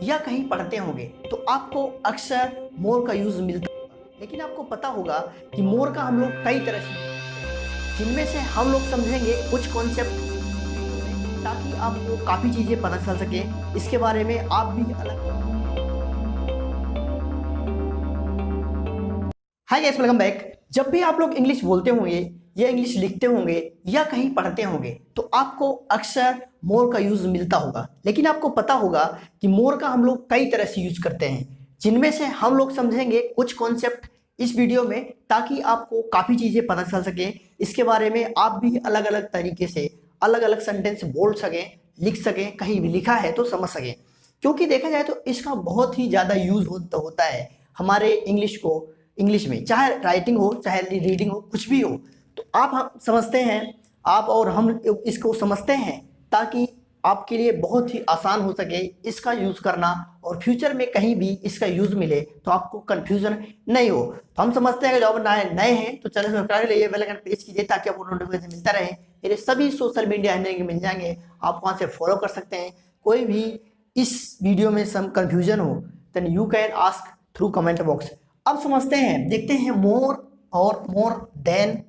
या कहीं पढ़ते होंगे तो आपको अक्सर मोर का यूज मिलता होगा, लेकिन आपको पता होगा कि मोर का हम लोग कई तरह से use करते हैं, जिनमें से हम लोग समझेंगे कुछ कॉन्सेप्ट ताकि आपको काफ़ी चीज़ें पता चल सके। इसके बारे में आप भी अलग। Hi guys, welcome back. जब भी आप लोग इंग्लिश बोलते होंगे या इंग्लिश लिखते होंगे या कहीं पढ़ते होंगे तो आपको अक्सर मोर का यूज मिलता होगा, लेकिन आपको पता होगा कि मोर का हम लोग कई तरह से यूज करते हैं, जिनमें से हम लोग समझेंगे कुछ कॉन्सेप्ट इस वीडियो में ताकि आपको काफ़ी चीज़ें पता चल सके। इसके बारे में आप भी अलग अलग तरीके से अलग अलग सेंटेंस बोल सकें, लिख सकें, कहीं भी लिखा है तो समझ सकें। क्योंकि देखा जाए तो इसका बहुत ही ज़्यादा यूज होता है हमारे इंग्लिश में, चाहे राइटिंग हो चाहे रीडिंग हो, कुछ भी हो तो हम समझते हैं, आप और हम इसको समझते हैं ताकि आपके लिए बहुत ही आसान हो सके इसका यूज़ करना, और फ्यूचर में कहीं भी इसका यूज़ मिले तो आपको कंफ्यूजन नहीं हो। तो हम समझते हैं कि जब नए हैं तो चैनल सब्सक्राइब करिए, बेल आइकन प्रेस कीजिए ताकि आपको नोटिफिकेशन मिलता रहे। मेरे सभी सोशल मीडिया हैंडल मिल जाएंगे, आप वहाँ से फॉलो कर सकते हैं। कोई भी इस वीडियो में सम कंफ्यूजन हो then you can ask through comment box. अब समझते हैं, देखते हैं मोर और मोर देन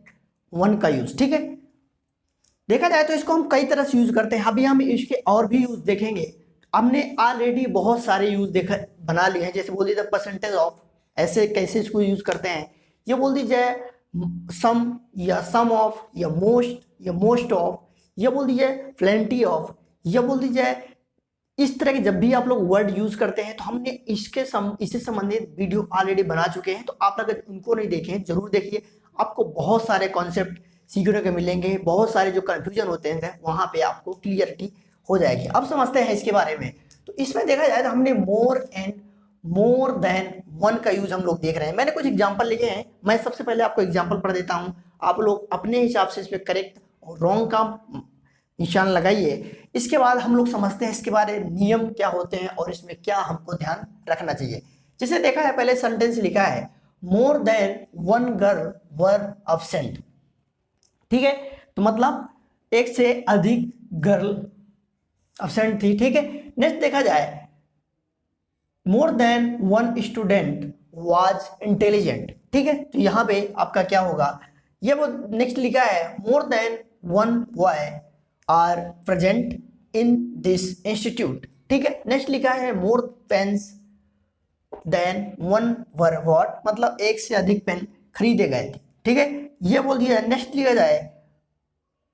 वन का यूज। ठीक है, देखा जाए तो इसको हम कई तरह से यूज करते हैं। अभी हम इसके और भी यूज देखेंगे। हमने ऑलरेडी बहुत सारे यूज बना लिए हैं, जैसे बोल दीजिए परसेंटेज ऑफ, ऐसे कैसे इसको यूज करते हैं। ये बोल दीजिए सम या सम ऑफ या मोस्ट ऑफ, ये बोल दीजिए प्लेंटी ऑफ, ये बोल दीजिए। इस तरह के जब भी आप लोग वर्ड यूज करते हैं तो हमने इससे संबंधित वीडियो ऑलरेडी बना चुके हैं, तो आप अगर उनको नहीं देखे हैं जरूर देखिए। आपको बहुत सारे कॉन्सेप्ट सीखने को मिलेंगे, बहुत सारे जो कंफ्यूजन होते हैं वहां पे आपको क्लियरिटी हो जाएगी। अब समझते हैं इसके बारे में। तो इसमें देखा जाए तो हमने more and more than one का यूज हम लोग देख रहे हैं। मैंने कुछ एग्जाम्पल लिए हैं, मैं सबसे पहले आपको एग्जाम्पल पढ़ देता हूँ, आप लोग अपने हिसाब से इसमें करेक्ट और रॉन्ग का निशान लगाइए। इसके बाद हम लोग समझते हैं इसके बारे में नियम क्या होते हैं और इसमें क्या हमको ध्यान रखना चाहिए। जैसे देखा है, पहले सेंटेंस लिखा है मोर देन वन गर्ल वर अब्सेंट। ठीक है, तो मतलब एक से अधिक गर्ल अब्सेंट थी। ठीक है, नेक्स्ट देखा जाए मोर than one student was intelligent. ठीक है, तो यहां पे आपका क्या होगा, ये वो नेक्स्ट लिखा है more than one boy are present in this institute. ठीक है, नेक्स्ट लिखा है more pens than one were bought, मतलब एक से अधिक पेन खरीदे गए थे। ठीक है, ये बोल दिया। नेक्स्ट लिखा जाए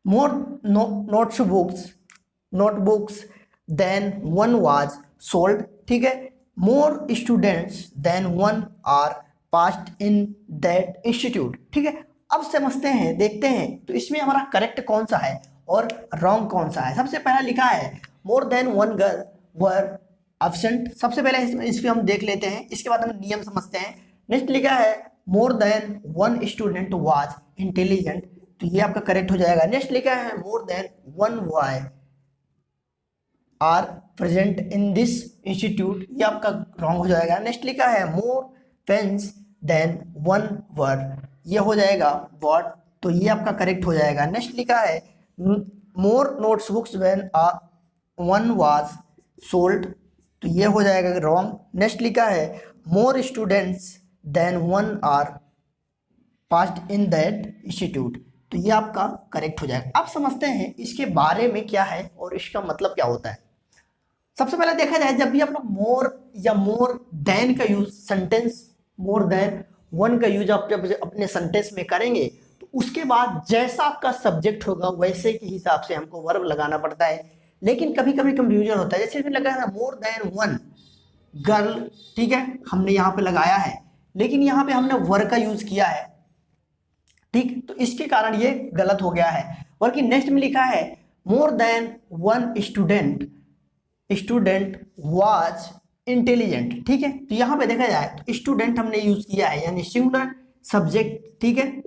more notebooks then one was sold. ठीक है, more students then one are passed in that institute. ठीक है, अब समझते हैं, देखते हैं तो इसमें हमारा करेक्ट कौन सा है और रॉन्ग कौन सा है। सबसे पहला लिखा है मोर देन वन गर्ल वर एब्सेंट। सबसे पहले इसमें हम देख लेते हैं, इसके बाद हम नियम समझते हैं। नेक्स्ट लिखा है more than one student was intelligent, तो ये आपका करेक्ट हो जाएगा। नेक्स्ट लिखा है more than one boy are present in this institute, ये आपका रॉन्ग हो जाएगा। नेक्स्ट लिखा है more pens than one were, ये हो जाएगा वॉट, तो ये आपका करेक्ट हो जाएगा। नेक्स्ट लिखा है more notebooks when one was sold, तो ये हो जाएगा रॉन्ग। नेक्स्ट लिखा है more students then one are passed in that institute, तो ये आपका करेक्ट हो जाएगा। अब समझते हैं इसके बारे में क्या है और इसका मतलब क्या होता है। सबसे पहले देखा जाए, जब भी आप लोग मोर या मोर देन का यूज सेंटेंस मोर देन वन का यूज आप जब अपने सेंटेंस में करेंगे तो उसके बाद जैसा आपका सब्जेक्ट होगा वैसे के हिसाब से हमको वर्ब लगाना पड़ता है। लेकिन कभी कभी कंफ्यूजन होता है, जैसे इसमें लगा है मोर देन वन गर्ल। ठीक है, हमने यहाँ पे लगाया है, लेकिन यहाँ पे हमने वर का यूज किया है। ठीक, तो इसके कारण ये गलत हो गया है। बल्कि नेक्स्ट में लिखा है more than one student was intelligent. ठीक है, तो यहाँ पे देखा जाए तो स्टूडेंट हमने यूज किया है, यानी सिंगुलर सब्जेक्ट। ठीक है,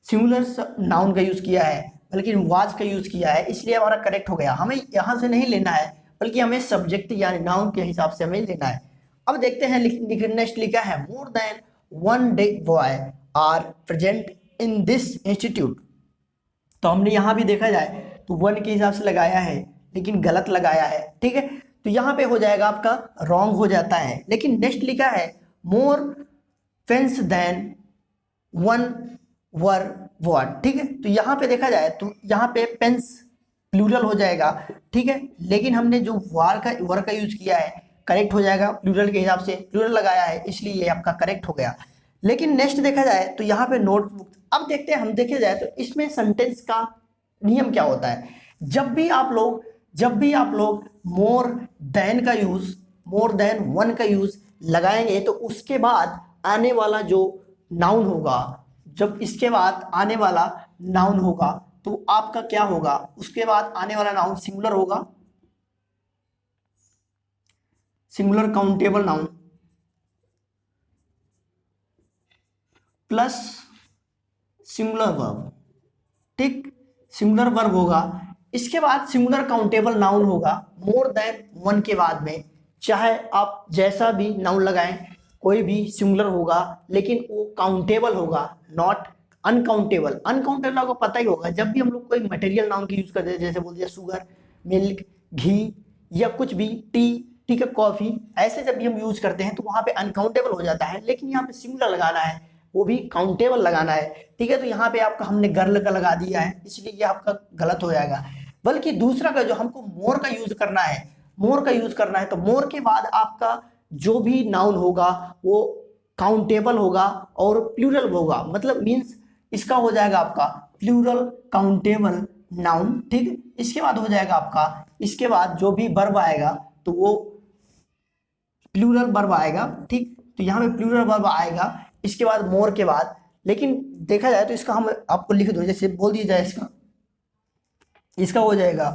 सिंगुलर नाउन का यूज किया है, बल्कि वाज का यूज किया है, इसलिए हमारा करेक्ट हो गया। हमें यहाँ से नहीं लेना है, बल्कि हमें सब्जेक्ट यानी नाउन के हिसाब से हमें लेना है। अब देखते हैं, नेक्स्ट लिखा है more than one day boy are present in this institute, तो हमने यहाँ भी देखा जाए तो वन के हिसाब से लगाया है लेकिन गलत लगाया है। ठीक है, तो यहाँ पे हो जाएगा आपका रॉन्ग हो जाता है। लेकिन नेक्स्ट लिखा है मोर पेन्स देन वन वर वर्ड, ठीक है। तो यहाँ पे देखा जाए तो यहाँ पे पेन्स प्लूरल हो जाएगा, ठीक है। लेकिन हमने जो वर का यूज किया है करेक्ट हो जाएगा, प्लूरल के हिसाब से प्लूरल लगाया है, इसलिए ये आपका करेक्ट हो गया। लेकिन नेक्स्ट देखा जाए तो यहाँ पे नोटबुक, अब देखते हैं हम देखे जाए तो इसमें सेंटेंस का नियम क्या होता है। जब भी आप लोग मोर देन का यूज, मोर देन वन का यूज लगाएंगे तो उसके बाद आने वाला जो नाउन होगा, जब इसके बाद आने वाला नाउन होगा तो आपका क्या होगा, उसके बाद आने वाला नाउन सिंगुलर होगा, singular countable noun plus singular verb, ठीक, सिंगुलर वर्ब होगा। इसके बाद सिंगुलर काउंटेबल नाउन होगा मोर देन वन के बाद में, चाहे आप जैसा भी नाउन लगाएं कोई भी सिंगुलर होगा, लेकिन वो काउंटेबल होगा, नॉट अनकाउंटेबल। अनकाउंटेबल आपको पता ही होगा, जब भी हम लोग कोई मटेरियल नाउन की यूज करते हैं, जैसे बोल दिया शुगर, मिल्क, घी या कुछ भी, टी, ठीक है, कॉफी, ऐसे जब भी हम यूज करते हैं तो वहां पे अनकाउंटेबल हो जाता है। लेकिन यहाँ पे सिंगुलर लगाना है, वो भी काउंटेबल लगाना है, ठीक है। तो यहाँ पे आपका हमने गर्ल का लगा दिया है, इसलिए ये आपका गलत हो जाएगा। बल्कि दूसरा का जो हमको मोर का यूज करना है, मोर का यूज करना है तो मोर के बाद आपका जो भी नाउन होगा वो काउंटेबल होगा और प्लूरल होगा, मतलब मीन्स इसका हो जाएगा आपका प्लूरल काउंटेबल नाउन, ठीक। इसके बाद हो जाएगा आपका, इसके बाद जो भी वर्ब आएगा तो वो प्लूरल वर्ब आएगा, ठीक। तो यहाँ पे प्लूरल वर्ब आएगा इसके बाद मोर के बाद। लेकिन देखा जाए तो इसका हम आपको लिख दो, जैसे बोल दिया जाए इसका हो जाएगा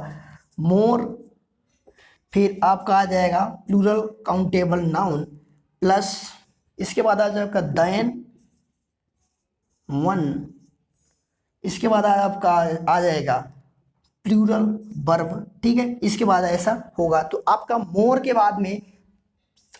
मोर, फिर आपका आ जाएगा प्लूरल काउंटेबल नाउन प्लस इसके बाद आ जाएगा देन वन, इसके बाद आपका आ जाएगा प्लूरल वर्ब, ठीक है। इसके बाद ऐसा होगा तो आपका मोर के बाद में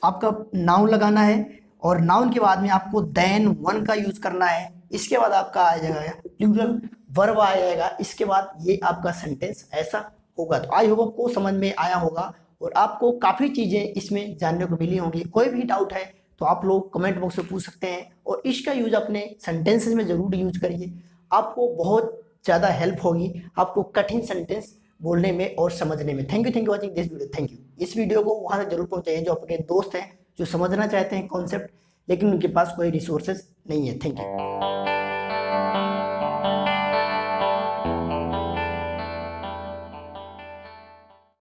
आपका नाउन लगाना है और नाउन के बाद में आपको देन वन का यूज करना है। इसके बाद आपका आ जाएगा प्लूरल वर्ब आ जाएगा, इसके बाद ये आपका सेंटेंस ऐसा होगा। तो आई होप आपको समझ में आया होगा और आपको काफ़ी चीज़ें इसमें जानने को मिली होंगी। कोई भी डाउट है तो आप लोग कमेंट बॉक्स में पूछ सकते हैं और इसका यूज अपने सेंटेंसेस में ज़रूर यूज करिए, आपको बहुत ज़्यादा हेल्प होगी आपको कठिन सेंटेंस बोलने में और समझने में। Thank you watching this video, thank you. इस वीडियो को वहाँ तक जरूर पहुँचाइए जो आपके दोस्त हैं जो समझना चाहते हैं कॉन्सेप्ट, लेकिन उनके पास कोई रिसोर्सेज नहीं है। Thank you.